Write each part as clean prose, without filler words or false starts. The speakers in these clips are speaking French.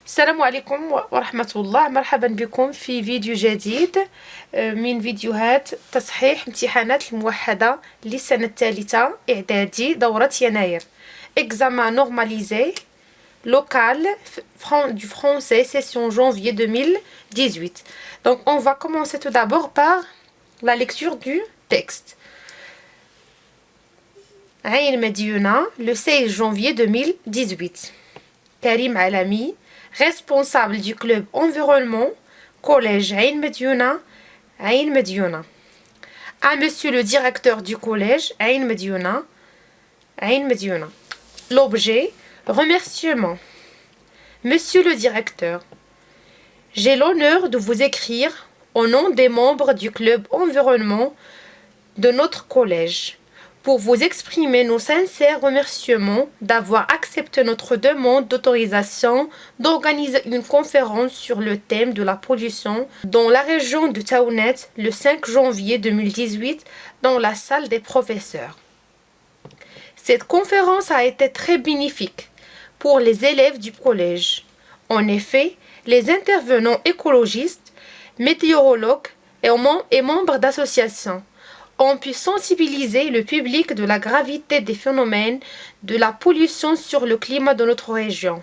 السلام عليكم ورحمة الله. مرحبا بكم في فيديو جديد من فيديوهات تصحيح امتحانات الموحدة للسنة الثالثة إعدادي دورة يناير. Examen normalisé local du français session janvier 2018. Donc on va commencer tout d'abord par la lecture du texte. Aïn Mediouna, le 16 janvier 2018. Karim Alami, responsable du club environnement, collège Aïn Mediouna, Aïn Mediouna. À monsieur le directeur du collège Aïn Mediouna, Aïn Mediouna. L'objet, remerciement. Monsieur le directeur, j'ai l'honneur de vous écrire au nom des membres du club environnement de notre collège pour vous exprimer nos sincères remerciements d'avoir accepté notre demande d'autorisation d'organiser une conférence sur le thème de la pollution dans la région de Taounet le 5 janvier 2018 dans la salle des professeurs. Cette conférence a été très bénéfique pour les élèves du collège. En effet, les intervenants écologistes, météorologues et membres d'associations ont pu sensibiliser le public de la gravité des phénomènes de la pollution sur le climat de notre région.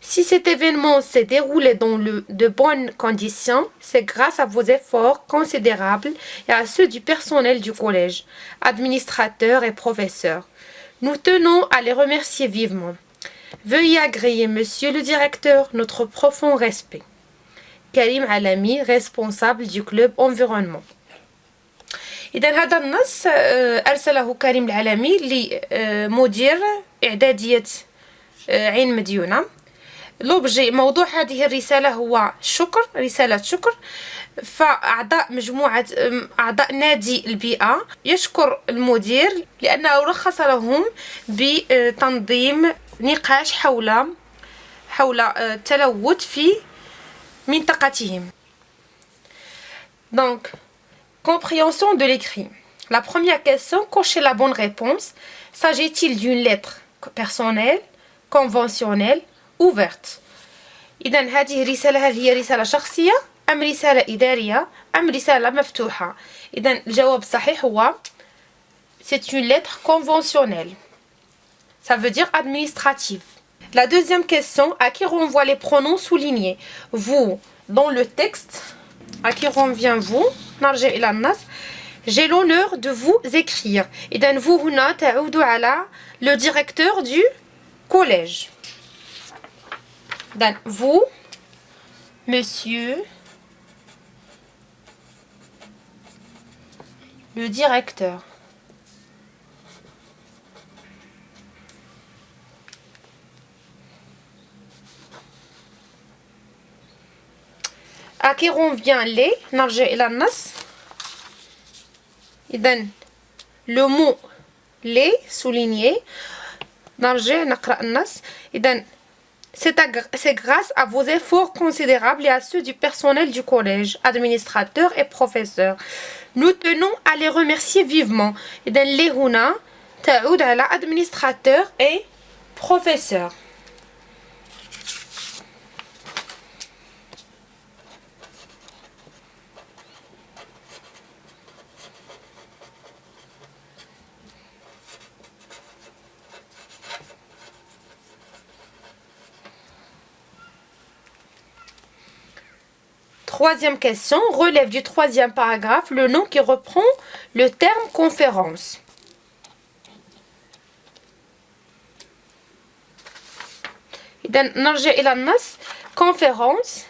Si cet événement s'est déroulé dans de bonnes conditions, c'est grâce à vos efforts considérables et à ceux du personnel du collège, administrateurs et professeurs. Nous tenons à les remercier vivement. Veuillez agréer, monsieur le directeur, notre profond respect. Karim Alami, responsable du club environnement. إذا هذا النص أرسله كريم العلمي لمدير إعدادية عين مديونة. لوبجي موضوع هذه الرسالة هو شكر، رسالة شكر. فأعضاء مجموعة أعضاء نادي البيئة يشكر المدير لأنه رخص لهم بتنظيم نقاش حول التلوث في منطقتهم. Donc, compréhension de l'écrit. La première question, cochez la bonne réponse. S'agit-il d'une lettre personnelle, conventionnelle, ouverte؟ إذا هذه الرسالة هل هي رسالة شخصية أم رسالة إدارية أم رسالة مفتوحة؟ إذا الجواب الصحيح هو c'est une lettre conventionnelle. Ça veut dire administrative. La deuxième question, à qui renvoient les pronoms soulignés? Vous, dans le texte, à qui renvient vous? نرجع إلى النص. J'ai l'honneur de vous écrire. إذا vous هنا تعود على le directeur du collège. إذا vous, monsieur le directeur. À qui revient les نرجع إلى النص. إذن le mot les souligné. نرجع نقرأ النص. إذن c'est grâce à vos efforts considérables et à ceux du personnel du collège, administrateurs et professeurs. Nous tenons à les remercier vivement. إذن les هنا تعود على administrateurs et professeurs. Troisième question, relève du troisième paragraphe le nom qui reprend le terme conférence. إذا نرجع إلى النص. conférence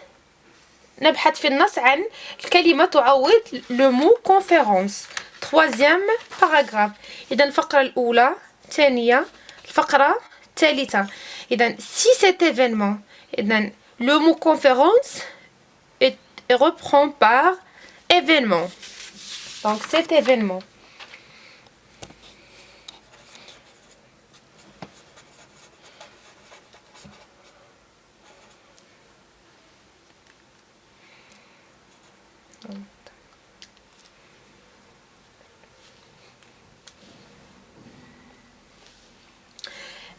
نبحث في النص عن الكلمة تعوض le mot conférence. troisième paragraphe. إذا الفقرة الأولى، الثانية، الفقرة الثالثة. إذا si cet événement، إذا le mot conférence et reprend par événement. Donc cet événement.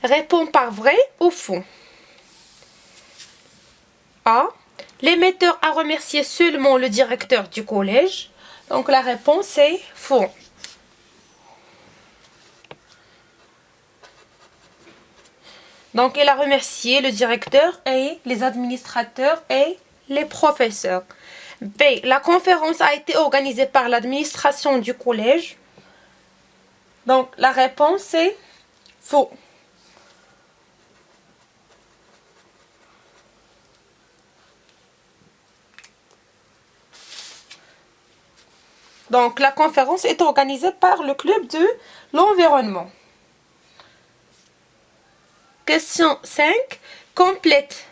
Répond par vrai ou faux. A. L'émetteur a remercié seulement le directeur du collège. Donc la réponse est faux. Donc il a remercié le directeur et les administrateurs et les professeurs. B. La conférence a été organisée par l'administration du collège. Donc la réponse est faux. Donc la conférence est organisée par le club de l'environnement. Question 5. Complète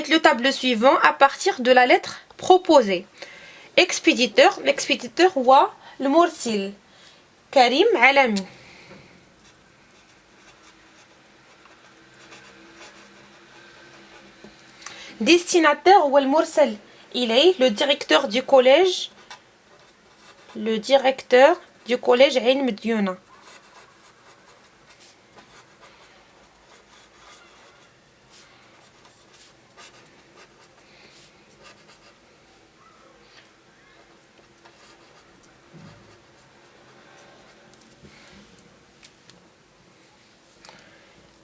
le tableau suivant à partir de la lettre proposée. L'expéditeur هو المرسل كريم علمي. Destinataire هو المرسل إليه le directeur du collège عين مديونة.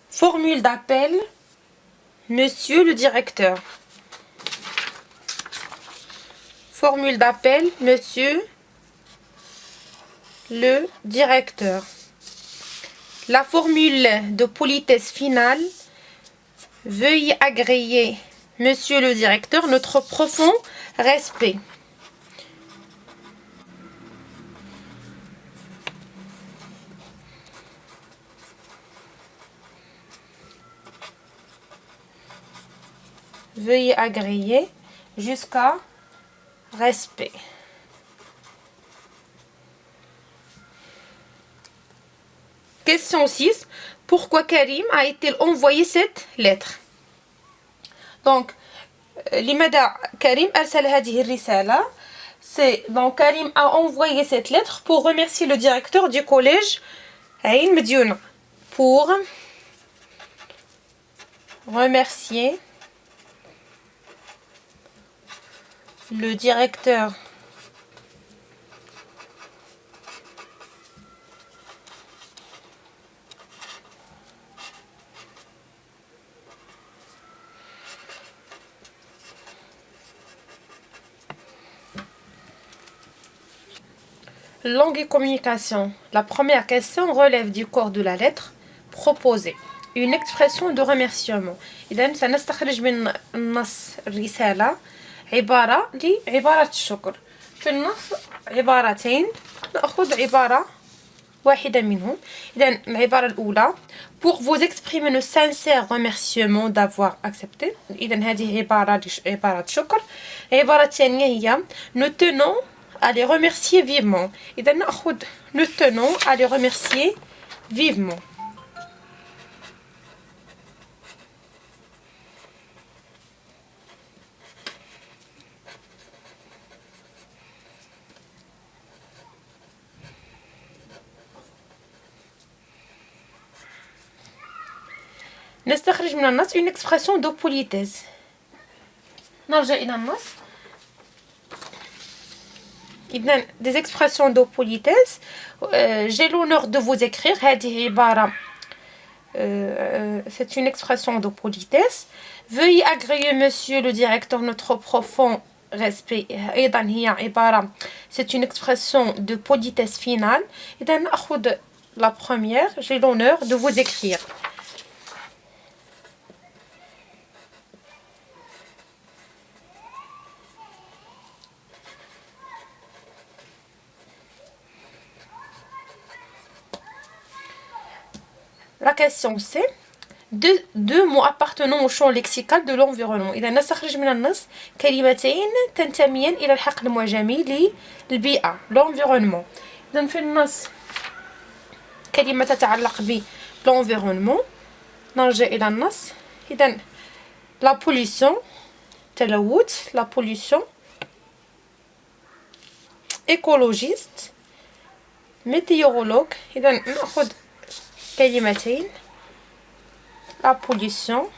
Formule d'appel, monsieur le directeur. Formule d'appel, monsieur le directeur. La formule de politesse finale, veuillez agréer, monsieur le directeur, notre profond respect. Veuillez agréer jusqu'à respect. Question 6. Pourquoi Karim a-t-il envoyé cette lettre? Donc, لماذا كريم أرسل هذه الرسالة? C'est donc Karim a envoyé cette lettre pour remercier le directeur du collège عين مديونة. Pour remercier le directeur Langue et communication. La première question relève du corps de la lettre proposée. Une expression de remerciement. إذا سنستخرج من النص الرسالة عبارة لعبارة الشكر. في النص عبارتين، نأخذ عبارة واحدة منهم. إذا العبارة الأولى pour vous exprimer nos sincères remerciements d'avoir accepté. إذا هذه عبارة شكر. العبارة الثانية هي nous tenons à les remercier vivement. إذا نأخذ nous tenons à les remercier vivement. نستخرج من النص une expression de politesse. نرجع إلى النص. إذن des expressions de politesse. J'ai l'honneur de vous écrire. هذه عبارة c'est une expression de politesse. Veuillez agréer monsieur le directeur notre profond respect. أيضا هي عبارة c'est une expression de politesse finale. إذن نأخذ la première. J'ai l'honneur de vous écrire. La question c'est deux mots appartenant au champ lexical de l'environnement. إذا نستخرج من النص كلمتين تنتميان إلى الحقل المعجمي للبيئة l'environnement. إذا في النص كلمة تتعلق بالenvironnement. نرجع إلى النص. إذا la pollution تلوث la pollution écologiste météorologue. إذا نأخذ كلمتين la pollution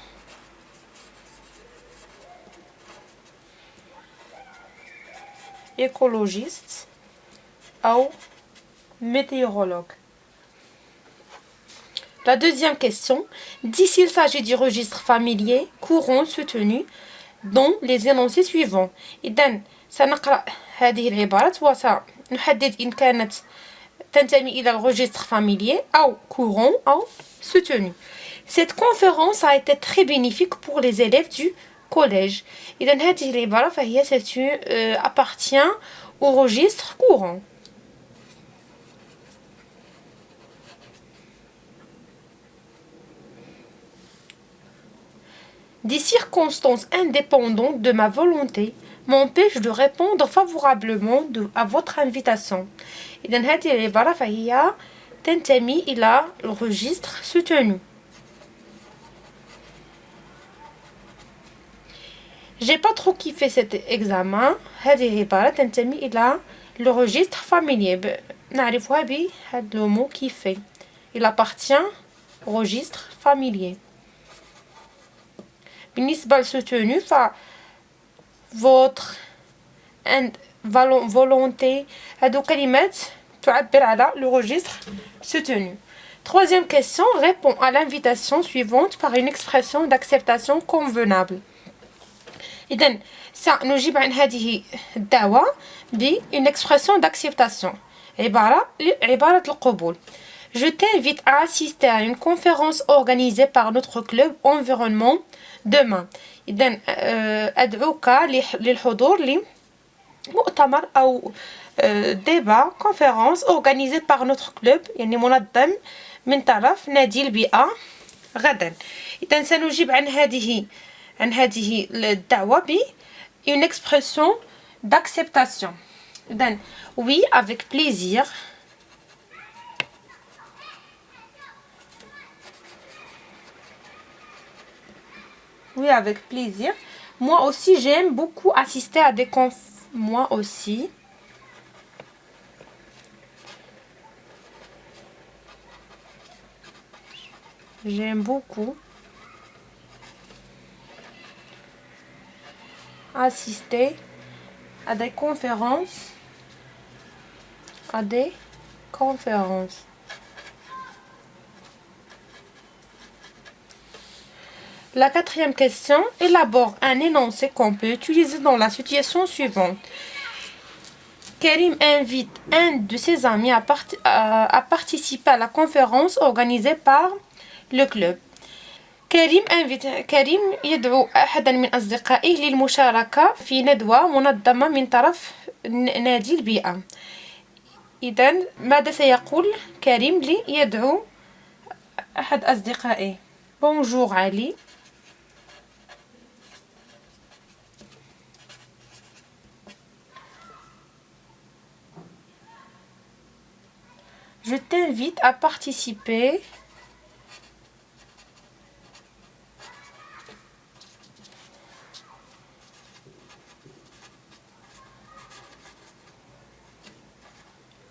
écologiste ou météorologue. La deuxième question, dit s'il s'agit du registre familier courant soutenu dans les énoncés suivants. إذن سنقرأ هذه العبارات وسنحدد إن كانت تنتمي إلى الregistre familier أو courant أو soutenu. Cette conférence a été très bénéfique pour les élèves du collège. إذن هذه العبارة فهي appartient au registre courant. Des circonstances indépendantes de ma volonté m'empêchent de répondre favorablement à votre invitation. إذن هذه العبارة فهي تنتمي إلى الregistre soutenu. J'ai pas trop kiffé cet examen. هذه العبارة تنتمي إلى le registre familier. نعرفها بهذا le mot kiffé. Il appartient au registre familier. بالنسبة للسوتونو votre volonté هادو كلمات تعبر على le registre soutenu. Troisième question, réponds à l'invitation suivante par une expression d'acceptation convenable. إذن سنجيب عن هذه الدعوة une expression d'acceptation. عبارة القبول. Je t'invite à assister à une conférence organisée par notre club environnement demain. إذن أدعوك للحضور لمؤتمر أو débat conférence organisée par notre club يعني منظم من طرف نادي البيئة غدا. إذن سنجيب عن هذه الدعوة une expression d'acceptation. إذن oui avec plaisir. Oui, avec plaisir. Moi aussi, j'aime beaucoup assister à des Moi aussi. J'aime beaucoup assister à des conférences. La quatrième question, élabore un énoncé qu'on peut utiliser dans la situation suivante. Karim invite un de ses amis à participer à la conférence organisée par le club. كريم يدعو أحدا من أصدقائه للمشاركة في ندوة منظمة من طرف نادي البيئة. إذن ماذا سيقول كريم ليدعو أحد أصدقائه؟ Bonjour Ali. Je t'invite à participer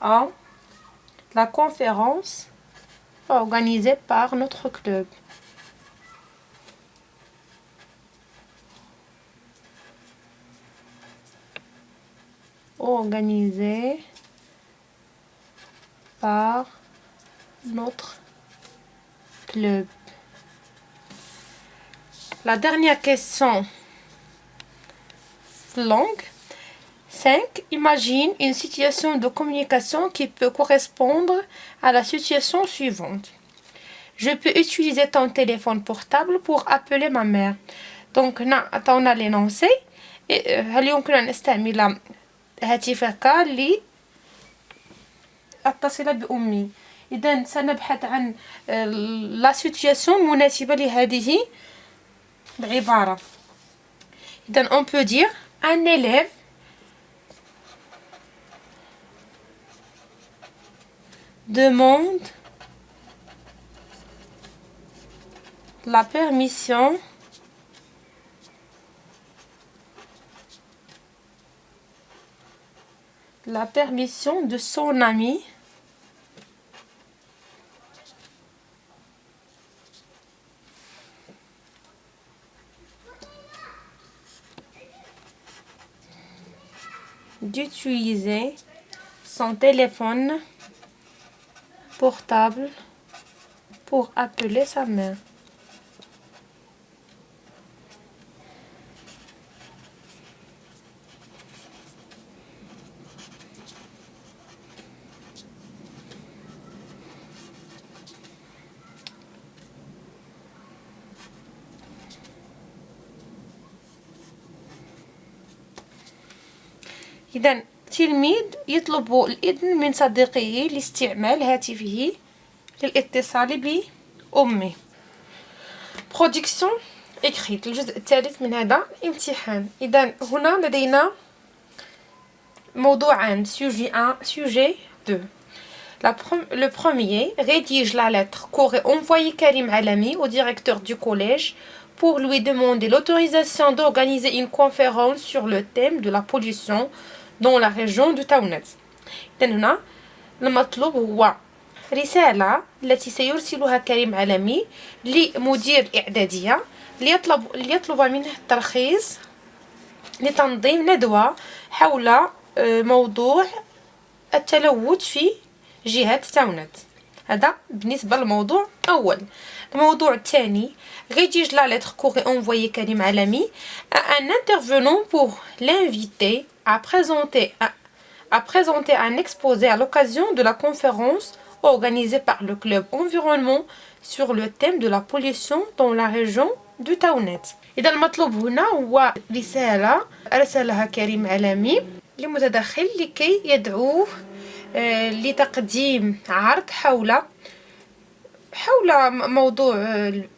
à la conférence organisée par notre club. Organisée par notre club. La dernière question longue. 5. Imagine une situation de communication qui peut correspondre à la situation suivante. Je peux utiliser ton téléphone portable pour appeler ma mère. Donc, عطاونا l'énoncé. هل يمكن أن نستعمل هاتفك لأتصل بأمي؟ إذن سنبحث عن la situation المناسبة لهذه العبارة. إذن on peut dire un élève demande la permission de son ami d'utiliser son téléphone portable pour appeler sa mère. إذن تلميذ يطلب الإذن من صديقه لاستعمال هاتفه للاتصال بأمه. برودكسيون إكريت، الجزء الثالث من هذا الامتحان. إذن هنا لدينا موضوعان، sujet 1, sujet 2. Le premier, rédige la lettre qu'aurait envoyée Karim Alami au directeur du collège pour lui demander l'autorisation d'organiser une conférence sur le thème de la pollution dans la région de تاونت. إذن هنا المطلوب هو رسالة التي سيرسلها كريم علمي لمدير إعدادية ليطلب منه الترخيص لتنظيم ندوة حول موضوع التلوث في جهة تاونت. هذا بالنسبة للموضوع الأول. الموضوع الثاني، rédige la lettre qu'aurait envoyée Karim Alami à un intervenant pour l'inviter à présenter un exposé à l'occasion de la conférence organisée par le club environnement sur le thème de la pollution dans la région de تاونت. إذا المطلوب هنا هو رسالة أرسلها كريم علامي لمتدخل لكي يدعوه لتقديم عرض حول موضوع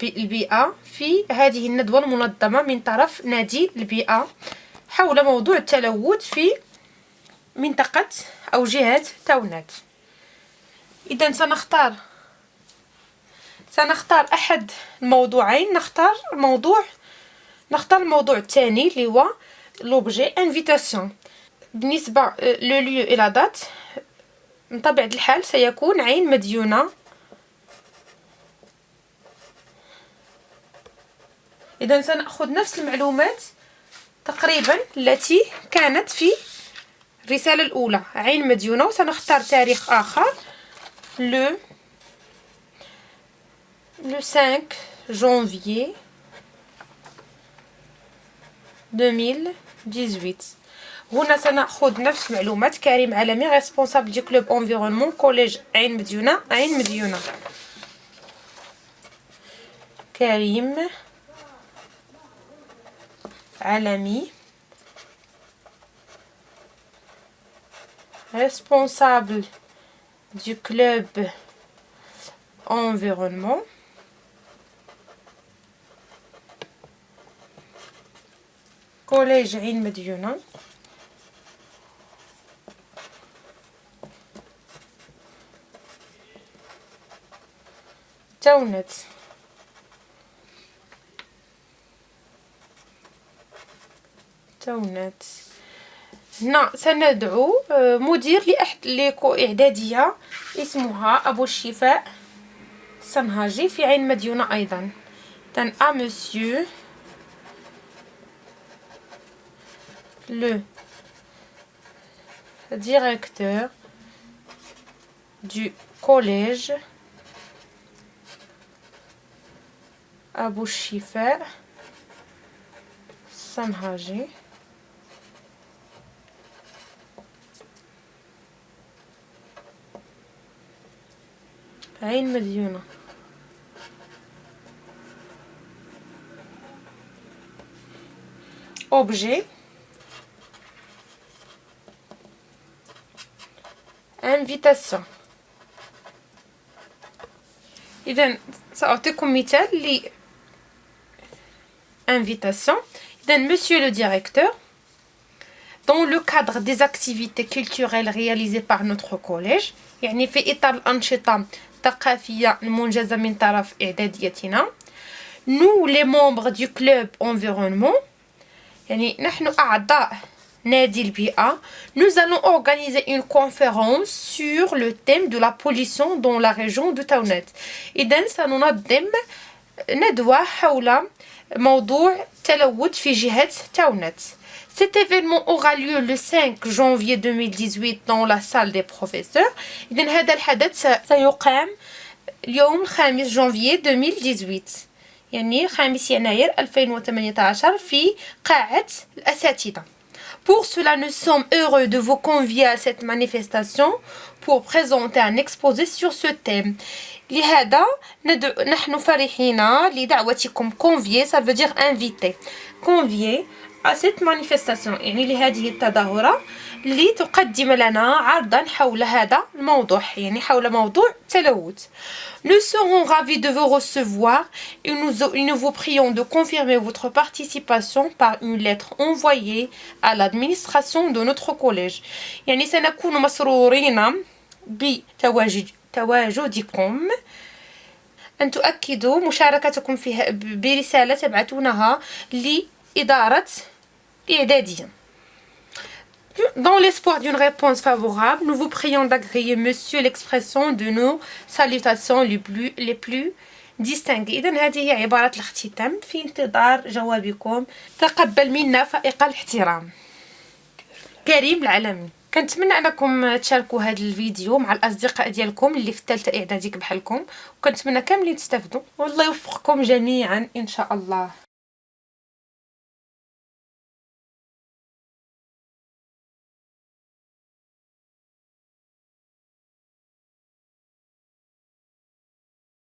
البيئة في هذه الندوة المنظمة من طرف نادي البيئة حول موضوع التلوث في منطقة أو جهة تاونت. إذن سنختار أحد الموضوعين. نختار الموضوع الثاني اللي هو l'objet invitation. بالنسبة le lieu et la date من طبيعة الحال سيكون عين مديونة. إذن سنأخذ نفس المعلومات تقريبا التي كانت في الرسالة الأولى، عين مديونة، وسنختار تاريخ آخر le 5 janvier 2018. هنا سنأخذ نفس معلومات كريم علمي responsable du club environnement collège عين مديونة. كريم علمي responsable du club environnement collège عين مديونة تاونت. هنا سندعو مدير إعدادية اسمها أبو الشفاء سنهاجي في عين مديونة أيضا. إذن à monsieur le directeur du collège أبو الشفاء سنهاجي عين مديونة. objet invitation. إذن سأعطيكم مثال ل invitation. إذن monsieur le directeur, dans le cadre des activités culturelles réalisées par notre collège، يعني في إطار الأنشطة الثقافية المنجزة من طرف إعداديتنا، nous les membres du club environnement، يعني نحن أعضاء نادي البيئة، nous allons organiser une conférence sur le thème de la pollution dans la région de تاونت. إذن سننظم ندوة حول موضوع تلوث في جهة تاونت. Cet événement aura lieu le 5 janvier 2018 dans la salle des professeurs. إذن هذا الحدث سيقام اليوم الخامس جانفي 2018 يعني 5 يناير 2018 في قاعة الأساتذة. Pour cela, nous sommes heureux de vous convier à cette manifestation pour présenter un exposé sur ce thème. لهذا نحن فرحين لدعوتكم. convier ça veut dire inviter. convier à cette manifestation يعني لهذه التظاهرة لتقدم لنا عرضا حول هذا الموضوع يعني حول موضوع التلوث. Nous serons ravis de vous recevoir et nous vous prions de confirmer votre participation par une lettre envoyée à l'administration de notre collège. يعني سنكون مسرورين بتواجدكم أن تؤكدوا مشاركتكم فيها برسالة تبعثونها لإدارة الإعدادية. Dans l'espoir d'une réponse favorable, nous vous prions d'agréer, monsieur, l'expression de nos salutations les plus distinguées. إذن هذه هي عبارة الاختتام في انتظار جوابكم. تقبل منا فائق الاحترام. كريم العلمي. كنتمنى انكم تشاركوا هذا الفيديو مع الاصدقاء ديالكم اللي في الثالثه اعدادي بحالكم، وكنتمنى كاملين تستافدوا والله يوفقكم جميعا ان شاء الله.